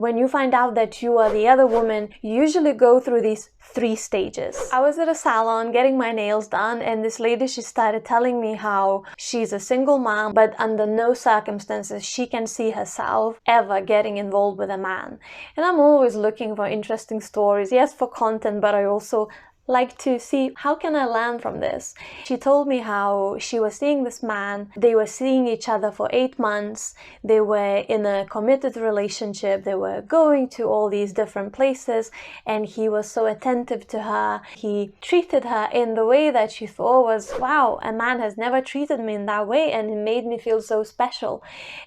When you find out that you are the other woman, you usually go through these 3 stages. I was at a salon getting my nails done, and this lady, she started telling me how she's a single mom, but under no circumstances she can see herself ever getting involved with a man. And I'm always looking for interesting stories, yes, for content, but I also like to see how can I learn from this. She told me how she was seeing this man, they were seeing each other for 8 months, they were in a committed relationship, they were going to all these different places, and he was so attentive to her. He treated her in the way that she thought was, wow, a man has never treated me in that way, and it made me feel so special.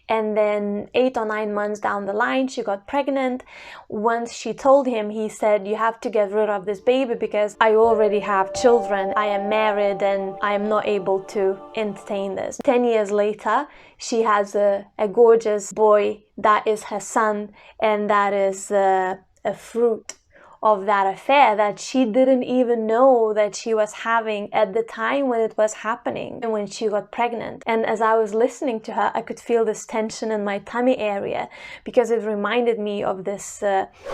And then 8 or 9 months down the line, she got pregnant. Once she told him, he said, you have to get rid of this baby because I already have children, I am married, and I am not able to entertain this. 10 years later, she has a gorgeous boy that is her son, and that is a fruit of that affair that she didn't even know that she was having at the time when it was happening and when she got pregnant. And as I was listening to her, I could feel this tension in my tummy area because it reminded me of this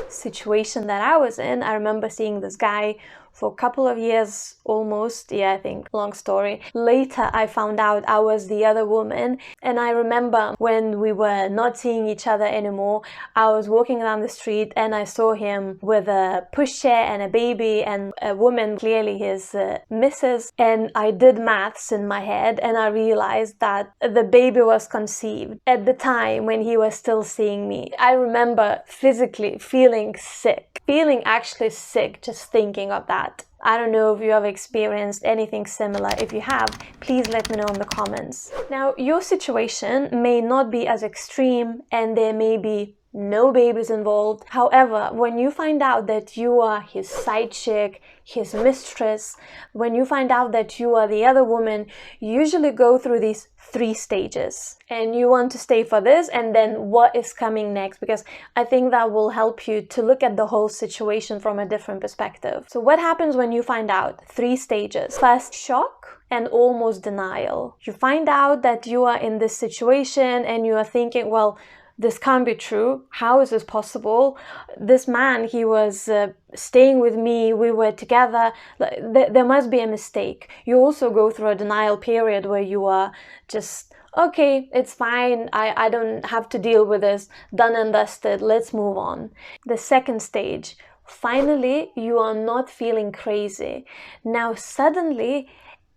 situation that I was in. I remember seeing this guy for a couple of years almost, I think, long story. Later, I found out I was the other woman, and I remember when we were not seeing each other anymore, I was walking down the street and I saw him with a pushchair and a baby and a woman, clearly his missus, and I did maths in my head and I realized that the baby was conceived at the time when he was still seeing me. I remember physically feeling sick, feeling actually sick just thinking of that. I don't know if you have experienced anything similar. If you have, please let me know in the comments. Now, your situation may not be as extreme and there may be no babies involved. However, when you find out that you are his side chick, his mistress, when you find out that you are the other woman, you usually go through these 3 stages. And you want to stay for this and then what is coming next, because I think that will help you to look at the whole situation from a different perspective. So what happens when you find out? 3 stages. First, shock and almost denial. You find out that you are in this situation and you are thinking, well, this can't be true. How is this possible? This man, he was staying with me. We were together. There must be a mistake. You also go through a denial period where you are just, okay, it's fine. I don't have to deal with this. Done and dusted. Let's move on. The second stage, finally, you are not feeling crazy. Now, suddenly,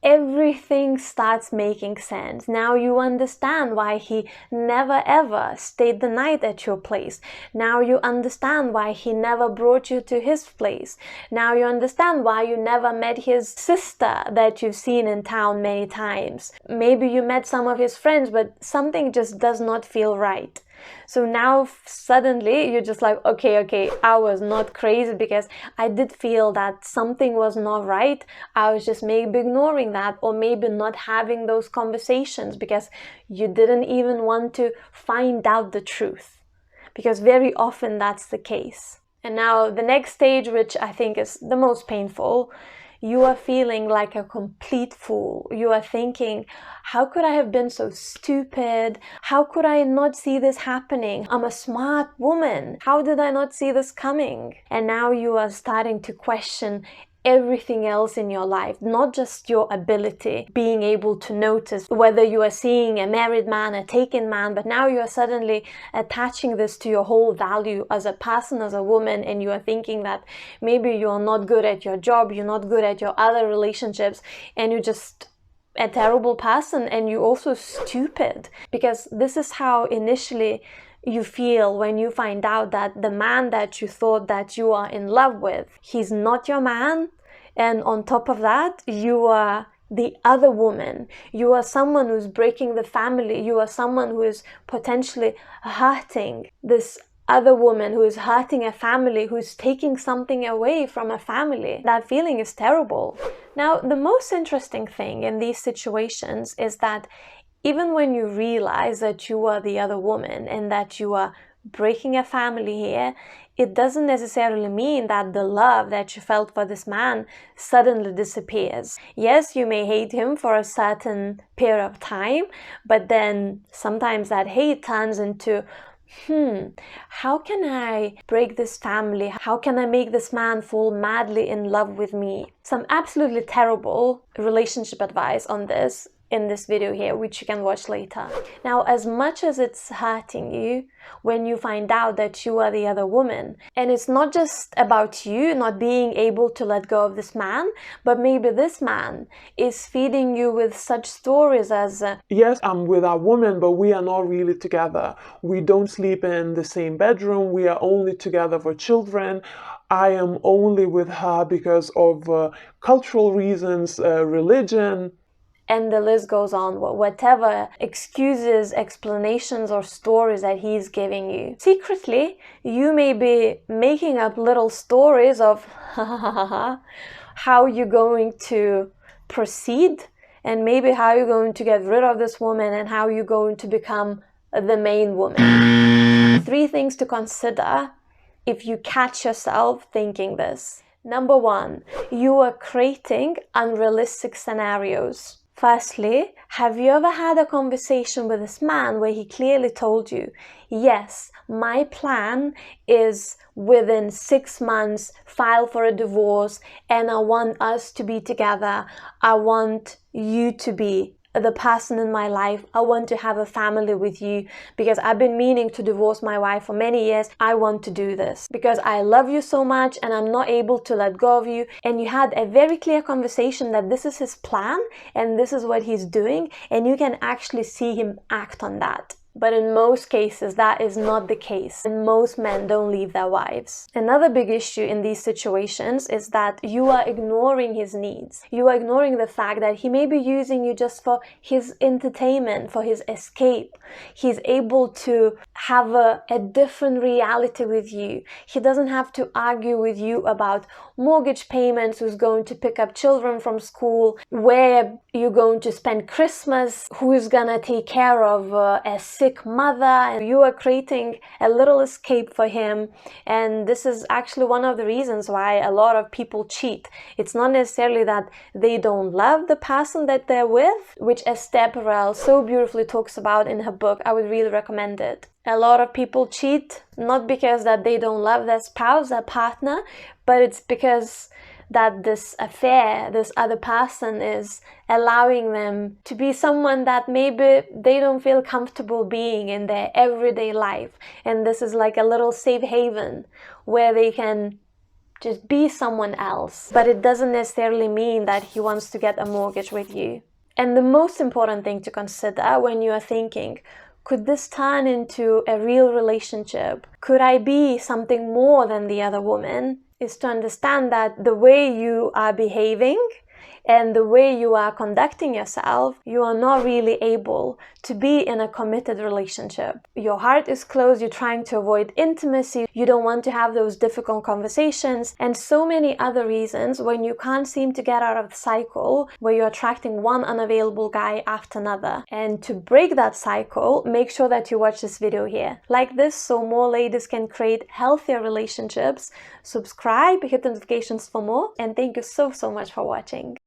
everything starts making sense. Now you understand why he never ever stayed the night at your place. Now you understand why he never brought you to his place. Now you understand why you never met his sister that you've seen in town many times. Maybe you met some of his friends, but something just does not feel right. So now suddenly you're just like, okay, I was not crazy because I did feel that something was not right. I was just maybe ignoring that, or maybe not having those conversations because you didn't even want to find out the truth, because very often that's the case. And now the next stage, which I think is the most painful, you are feeling like a complete fool. You are thinking, how could I have been so stupid? How could I not see this happening? I'm a smart woman. How did I not see this coming? And now you are starting to question everything else in your life, not just your ability, being able to notice whether you are seeing a married man, a taken man, but now you are suddenly attaching this to your whole value as a person, as a woman, and you are thinking that maybe you're not good at your job, you're not good at your other relationships, and you're just a terrible person, and you're also stupid, because this is how initially you feel when you find out that the man that you thought that you are in love with, he's not your man. And on top of that, you are the other woman. You are someone who's breaking the family. You are someone who is potentially hurting this other woman, who is hurting a family, who's taking something away from a family. That feeling is terrible. Now, the most interesting thing in these situations is that even when you realize that you are the other woman and that you are breaking a family here, it doesn't necessarily mean that the love that you felt for this man suddenly disappears. Yes, you may hate him for a certain period of time, but then sometimes that hate turns into, how can I break this family? How can I make this man fall madly in love with me? Some absolutely terrible relationship advice on this in this video here, which you can watch later. Now, as much as it's hurting you when you find out that you are the other woman, and it's not just about you not being able to let go of this man, but maybe this man is feeding you with such stories as yes, I'm with a woman, but we are not really together. We don't sleep in the same bedroom. We are only together for children. I am only with her because of cultural reasons, religion. And the list goes on, whatever excuses, explanations, or stories that he's giving you. Secretly, you may be making up little stories of how you're going to proceed, and maybe how you're going to get rid of this woman, and how you're going to become the main woman. 3 things to consider if you catch yourself thinking this. Number 1, you are creating unrealistic scenarios. Firstly, have you ever had a conversation with this man where he clearly told you, yes, my plan is within 6 months file for a divorce, and I want us to be together. I want you to be the person in my life. I want to have a family with you because I've been meaning to divorce my wife for many years. I want to do this because I love you so much and I'm not able to let go of you. And you had a very clear conversation that this is his plan and this is what he's doing, and you can actually see him act on that. But in most cases, that is not the case, and most men don't leave their wives. Another big issue in these situations is that you are ignoring his needs. You are ignoring the fact that he may be using you just for his entertainment, for his escape. He's able to have a different reality with you. He doesn't have to argue with you about mortgage payments, who's going to pick up children from school, where you're going to spend Christmas, who's gonna take care of a sick mother, and you are creating a little escape for him. And this is actually one of the reasons why a lot of people cheat. It's not necessarily that they don't love the person that they're with, which Esther Perel so beautifully talks about in her book. I would really recommend it. A lot of people cheat not because that they don't love their spouse, their partner, but it's because that this affair, this other person is allowing them to be someone that maybe they don't feel comfortable being in their everyday life. And this is like a little safe haven where they can just be someone else. But it doesn't necessarily mean that he wants to get a mortgage with you. And the most important thing to consider when you are thinking, could this turn into a real relationship? Could I be something more than the other woman? Is to understand that the way you are behaving and the way you are conducting yourself, you are not really able to be in a committed relationship. Your heart is closed, you're trying to avoid intimacy, you don't want to have those difficult conversations, and so many other reasons when you can't seem to get out of the cycle where you're attracting one unavailable guy after another. And to break that cycle, make sure that you watch this video here. Like this so more ladies can create healthier relationships. Subscribe, hit the notifications for more, and thank you so much for watching.